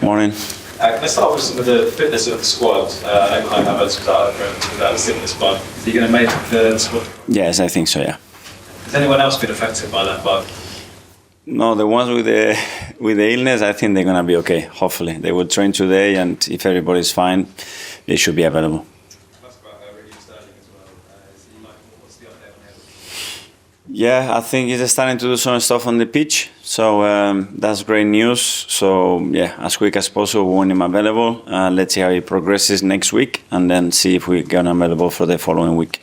Morning. Let's start with the fitness of the squad. I have us without a sickness, but are you going to make the squad? Yes, I think so, yeah. Has anyone else been affected by that bug? No, the ones with the illness, I think they're going to be okay, hopefully. They will train today, and if everybody's fine, they should be available. Yeah, I think he's starting to do some stuff on the pitch, so that's great news. So yeah, as quick as possible, we want him available. Let's see how he progresses next week, and then see if we get him available for the following week.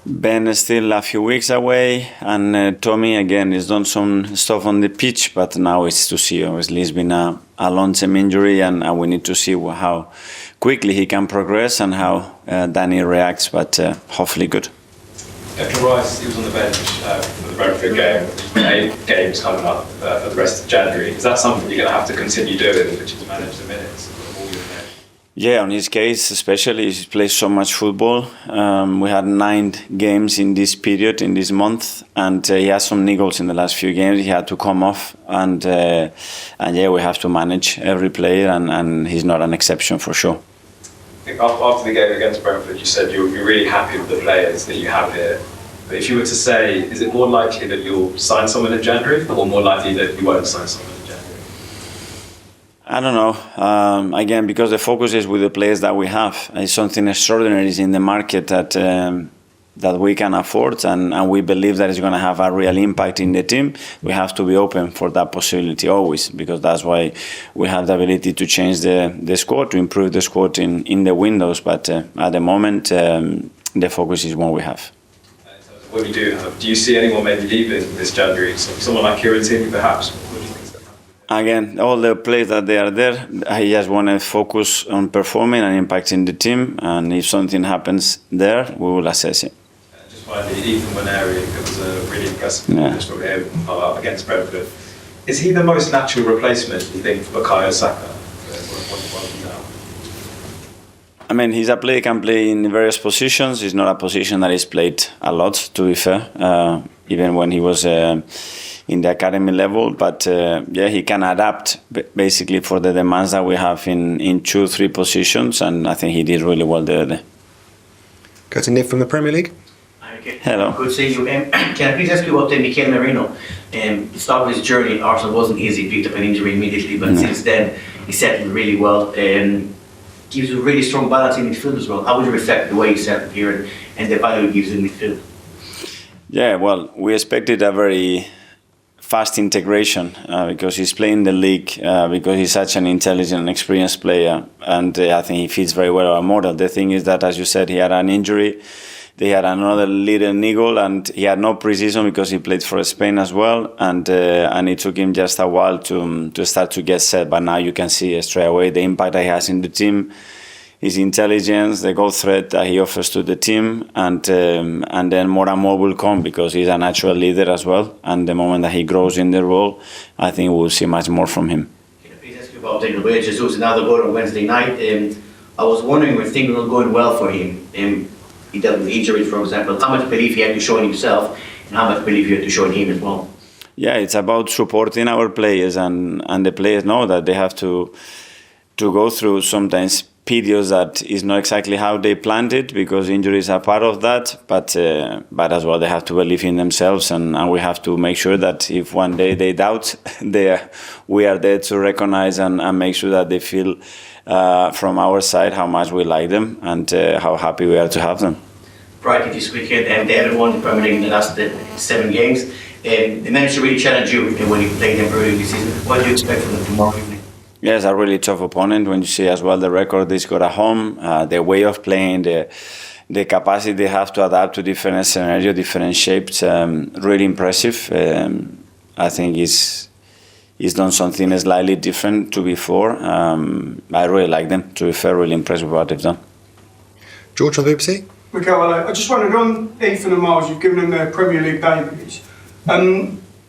Ben is still a few weeks away, and Tommy again has done some stuff on the pitch, but now it's to see. Obviously, it's been a long-term injury, and we need to see how quickly he can progress and how Danny reacts. But hopefully, good. Declan Rice, he was on the bench for the Brentford game. He's got 8 games coming up for the rest of January. Is that something you're going to have to continue doing, which is manage the minutes? Yeah, on his case, especially, he plays so much football. We had 9 games in this period, in this month, and he has some niggles in the last few games. He had to come off, and yeah, we have to manage every player, and he's not an exception for sure. I think after the game against Brentford, you said you're really happy with the players that you have here. But if you were to say, is it more likely that you'll sign someone in January, or more likely that you won't sign someone? I don't know. Again, because the focus is with the players that we have. It's something extraordinary in the market that we can afford, and we believe that it's going to have a real impact in the team. We have to be open for that possibility always, because that's why we have the ability to change the squad, to improve the squad in the windows. But at the moment, the focus is what we have. What you do you see anyone maybe leaving this January? Someone like Kieran Tierney, perhaps? Again, all the players that they are there, I just want to focus on performing and impacting the team. And if something happens there, we will assess it. Just finally, Nwaneri, it was a really impressive performance from him against Brentford. Is he the most natural replacement, you think, for Bukayo Saka? I mean, he's a player who can play in various positions. It's not a position that he's played a lot, to be fair, even when he was in the academy level. But yeah, he can adapt basically for the demands that we have in 2-3 positions, and I think he did really well there. Go to Nick from the Premier League. Hello. Good to see you. Can I please ask you about Mikel Merino? The start of his journey at Arsenal wasn't easy. He picked up an injury immediately, but since then he settled really well. Gives you a really strong balance in midfield as well. How would you reflect the way he settled here and the value he gives in midfield? Yeah, well, we expected a very fast integration because he's playing the league, because he's such an intelligent and experienced player, and I think he fits very well our model. The thing is that, as you said, he had an injury. They had another little niggle, and he had no pre-season because he played for Spain as well, and it took him just a while to start to get set. But now you can see straight away the impact that he has in the team, his intelligence, the goal threat that he offers to the team, and then more and more will come because he's a natural leader as well. And the moment that he grows in the role, I think we'll see much more from him. Can I please ask you about Declan Rice? Jesus, another goal on Wednesday night. I was wondering when things were going well for him. He dealt with injuries, for example. How much belief he had to show in himself, and how much belief you had to show in him as well? Yeah, it's about supporting our players, and the players know that they have to go through sometimes periods that is not exactly how they planned it, because injuries are part of that, but as well they have to believe in themselves, and we have to make sure that if one day they doubt, we are there to recognize and make sure that they feel from our side how much we like them and how happy we are to have them. Brighton this weekend, and they haven't won the Premier League in the last 7 games. They managed to really challenge you when you played them earlier this season. What do you expect from them tomorrow evening? Yes, a really tough opponent. When you see as well the record they got at home, the way of playing, the capacity they have to adapt to different scenarios, different shapes, really impressive. I think he's done something slightly different to before. I really like them. To be fair, really impressed with what they've done. George on the BBC. Mikel, I just wondered, on Ethan and Miles, you've given them their Premier League debuts.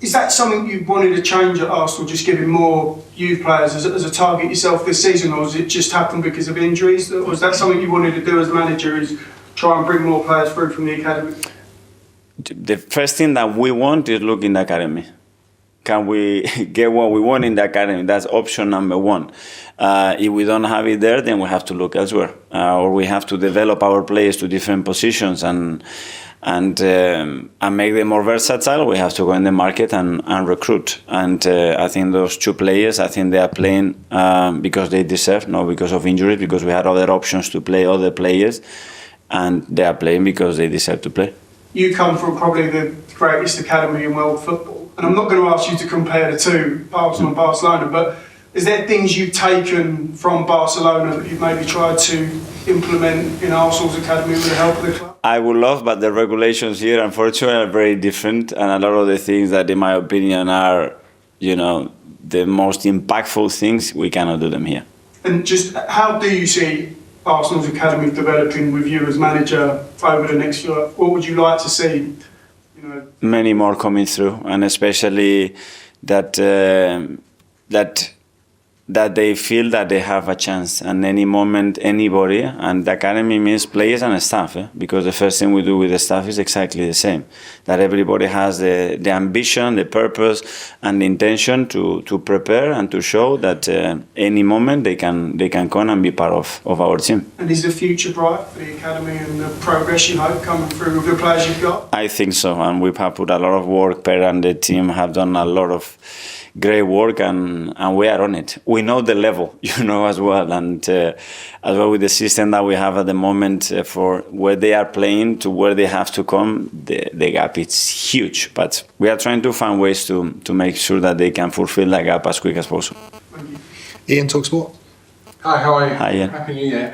Is that something you wanted to change at Arsenal, just giving more youth players as a target yourself this season, or has it just happened because of injuries? Or was that something you wanted to do as manager, is try and bring more players through from the academy? The first thing that we want is look in the academy. can we get what we want in the academy? That's option number one. If we don't have it there, then we have to look elsewhere, or we have to develop our players to different positions and make them more versatile. We have to go in the market and recruit. And I think those two players, I think they are playing because they deserve, not because of injuries, because we had other options to play other players, and they are playing because they deserve to play. You come from probably the greatest academy in world football, and I'm not going to ask you to compare the two, Arsenal and Barcelona, but is there things you've taken from Barcelona that you've maybe tried to implement in Arsenal's academy with the help of the club? I would love, but the regulations here, unfortunately, are very different, and a lot of the things that, in my opinion, are, the most impactful things, we cannot do them here. And just how do you see Arsenal's academy developing with you as manager over the next year? What would you like to see? Many more coming through, and especially that they feel that they have a chance, and any moment, anybody, and the academy means players and staff, because the first thing we do with the staff is exactly the same, that everybody has the ambition, the purpose, and the intention to prepare and to show that any moment they can come and be part of our team. And is the future bright for the academy and the progress you hope coming through with the players you've got? I think so, and we have put a lot of work. Per and the team have done a lot of great work, and we are on it. We know the level, as well, and as well with the system that we have at the moment for where they are playing to where they have to come, the gap is huge. But we are trying to find ways to make sure that they can fulfill that gap as quick as possible. Ian, TalkSport. Hi, how are you? Hi, Ian. Happy New Year.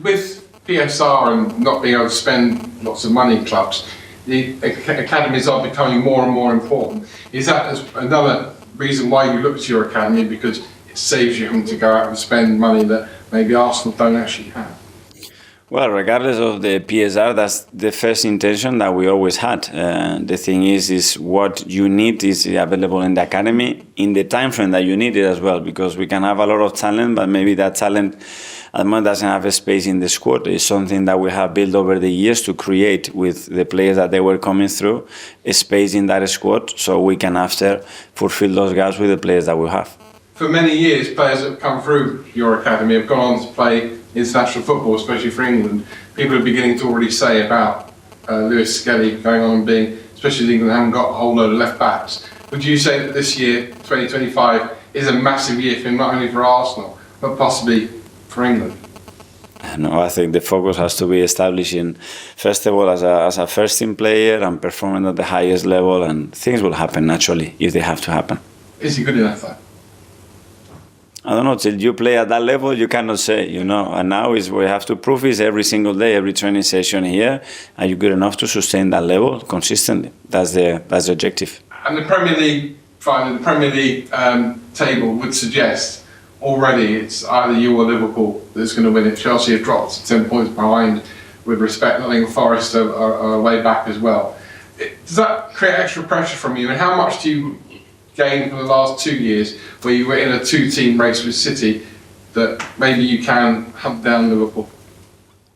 With PSR and not being able to spend lots of money in clubs, the academies are becoming more and more important. Is that another reason why you look to your academy, because it saves you having to go out and spend money that maybe Arsenal don't actually have? Well, regardless of the PSR, that's the first intention that we always had. The thing is what you need is available in the academy in the time frame that you need it as well, because we can have a lot of talent, but maybe that talent at the moment doesn't have a space in the squad. It's something that we have built over the years to create with the players that they were coming through, a space in that squad, so we can after fulfill those gaps with the players that we have. For many years, players that have come through your academy have gone on to play international football, especially for England. People are beginning to already say about Lewis Skelly going on and being, especially England haven't got a whole load of left backs. Would you say that this year, 2025, is a massive year for not only for Arsenal, but possibly for England? No, I think the focus has to be establishing, first of all, as a first team player and performing at the highest level, and things will happen naturally if they have to happen. Is he good enough though? I don't know, till you play at that level, you cannot say, And now is we have to prove is every single day, every training session here, are you good enough to sustain that level consistently? That's the objective. And the Premier League, finally, the Premier League table would suggest already it's either you or Liverpool that's going to win it. Chelsea have dropped 10 points behind with respect. I think Forest are way back as well. Does that create extra pressure from you? And how much do you gain from the last 2 years where you were in a two-team race with City that maybe you can hunt down Liverpool?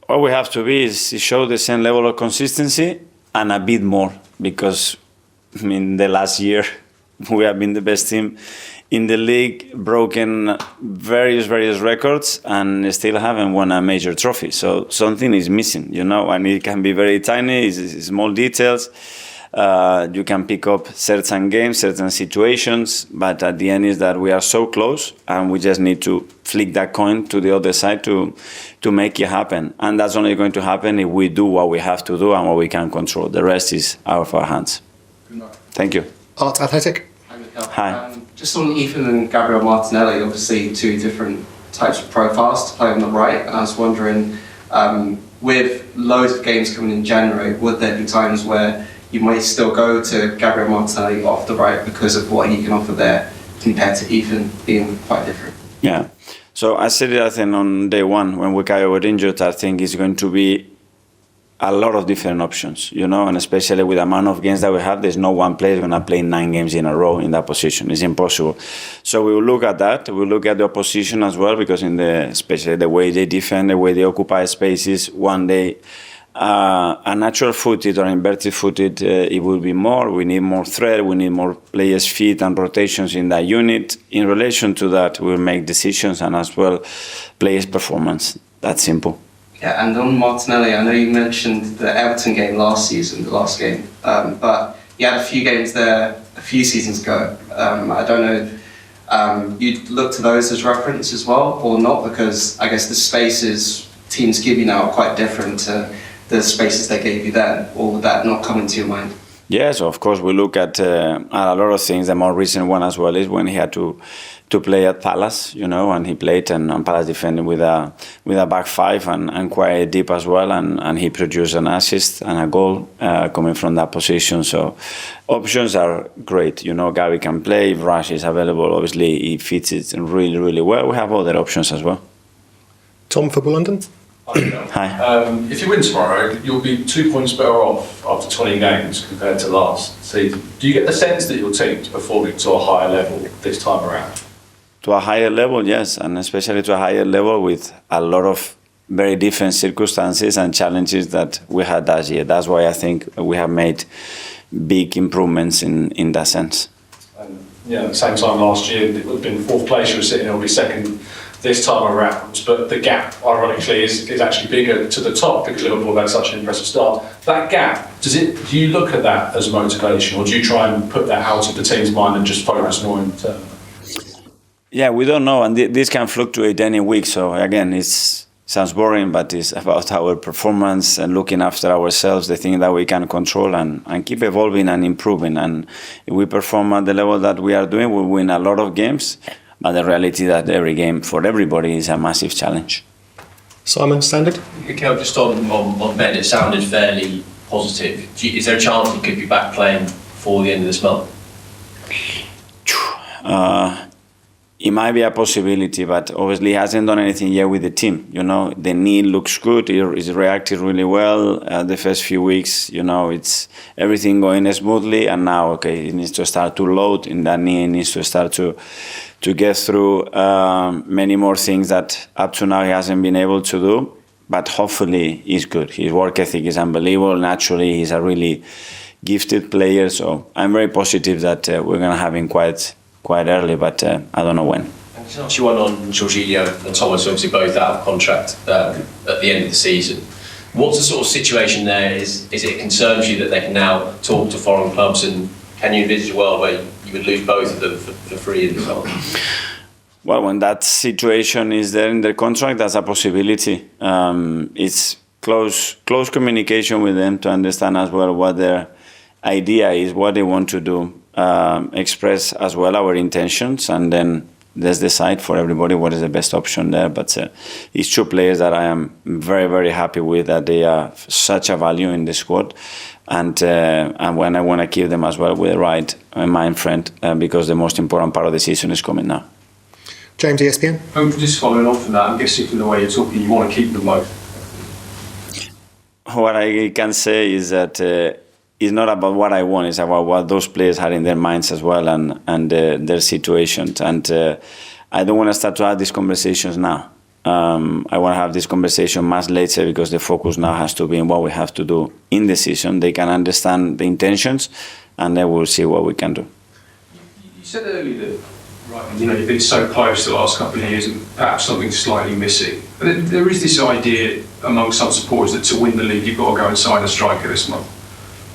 What we have to be is show the same level of consistency and a bit more, because the last year we have been the best team in the league, broken various records, and still haven't won a major trophy. So something is missing, and it can be very tiny, it's small details. You can pick up certain games, certain situations, but at the end is that we are so close, and we just need to flick that coin to the other side to make it happen. And that's only going to happen if we do what we have to do and what we can control. The rest is out of our hands. Good night. Thank you. Art Athletic. Hi. Just on Ethan and Gabriel Martinelli, obviously two different types of profiles to play on the right, and I was wondering, with loads of games coming in January, would there be times where you might still go to Gabriel Martinelli off the right because of what he can offer there compared to Ethan being quite different? Yeah. So I said it, I think, on day one when Wikayo got injured, I think it's going to be a lot of different options, and especially with the amount of games that we have, there's no one player going to play 9 games in a row in that position. It's impossible. So we will look at that. We'll look at the opposition as well, because especially the way they defend, the way they occupy spaces, one day A natural-footed or inverted-footed, it will be more. We need more threat. We need more players fit and rotations in that unit. In relation to that, we'll make decisions and as well players' performance. That's simple. Yeah, and on Martinelli, I know you mentioned the Everton game last season, the last game, but you had a few games there a few seasons ago. I don't know, you'd look to those as reference as well, or not, because I guess the spaces teams give you now are quite different to the spaces they gave you then, or would that not come into your mind? Yes, of course, we look at a lot of things. The more recent one as well is when he had to play at Palace, and he played and Palace defended with a back five and quite deep as well, and he produced an assist and a goal coming from that position. So options are great. Gary can play, if Rush is available, obviously he fits it really, really well. We have other options as well. Tom, Football London. Hi. If you win tomorrow, you'll be 2 points better off after 20 games compared to last season. Do you get the sense that your team's performing to a higher level this time around? To a higher level, yes, and especially to a higher level with a lot of very different circumstances and challenges that we had last year. That's why I think we have made big improvements in that sense. At the same time last year, it would have been fourth place, you were sitting, it'll be second this time around, but the gap, ironically, is actually bigger to the top because Liverpool had such an impressive start. That gap, do you look at that as motivation, or do you try and put that out of the team's mind and just focus more internally? Yeah, we don't know, and this can fluctuate any week. So again, it sounds boring, but it's about our performance and looking after ourselves, the thing that we can control and keep evolving and improving. And if we perform at the level that we are doing, we'll win a lot of games. But the reality that every game for everybody is a massive challenge. Simon, Standard. Mikel, just on Ben, it sounded fairly positive. Is there a chance he could be back playing for the end of this month? It might be a possibility, but obviously he hasn't done anything yet with the team. The knee looks good. He's reacted really well. The first few weeks, it's everything going smoothly. And now, he needs to start to load in that knee. He needs to start to get through many more things that up to now he hasn't been able to do. But hopefully he's good. His work ethic is unbelievable. Naturally, he's a really gifted player. So I'm very positive that we're going to have him quite early, but I don't know when. Can I ask you one on Jorginho and Thomas, obviously both out of contract at the end of the season. What's the sort of situation there? Is it concerns you that they can now talk to foreign clubs, and can you envisage a world where you would lose both of them for free in the summer? Well, when that situation is there in their contract, that's a possibility. It's close communication with them to understand as well what their idea is, what they want to do. Express as well our intentions, and then let's decide for everybody what is the best option there. But it's two players that I am very, very happy with, that they are such a value in the squad, and when I want to keep them as well with the right mind frame, because the most important part of the season is coming now. James, ESPN. Just following on from that, I'm guessing from the way you're talking, you want to keep them both. What I can say is that it's not about what I want, it's about what those players had in their minds as well, and their situations. And I don't want to start to have these conversations now. I want to have this conversation much later, because the focus now has to be on what we have to do in the season. They can understand the intentions, and then we'll see what we can do. You said earlier that you've been so close the last couple of years, and perhaps something's slightly missing. But there is this idea among some supporters that to win the league, you've got to go and sign a striker this month.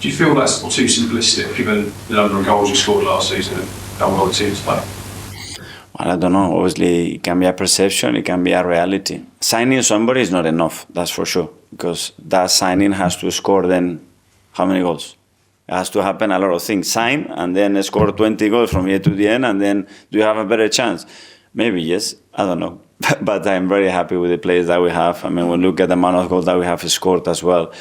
Do you feel that's too simplistic, given the number of goals you scored last season and how well the team's played? Well, I don't know. Obviously, it can be a perception, it can be a reality. Signing somebody is not enough, that's for sure, because that signing has to score then how many goals? It has to happen a lot of things. Sign and then score 20 goals from here to the end, and then do you have a better chance? Maybe yes, I don't know. But I'm very happy with the players that we have. I mean, when we look at the amount of goals that we have scored as well,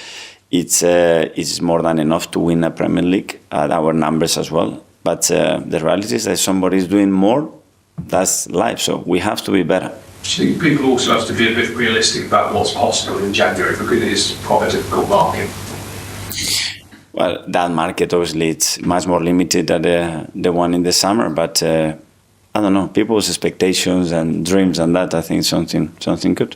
it's more than enough to win a Premier League at our numbers as well. But the reality is that somebody is doing more. That's life, so we have to be better. Do you think people also have to be a bit realistic about what's possible in January, because it is quite a difficult market? Well, that market obviously it's much more limited than the one in the summer, but I don't know, people's expectations and dreams and that, I think something good.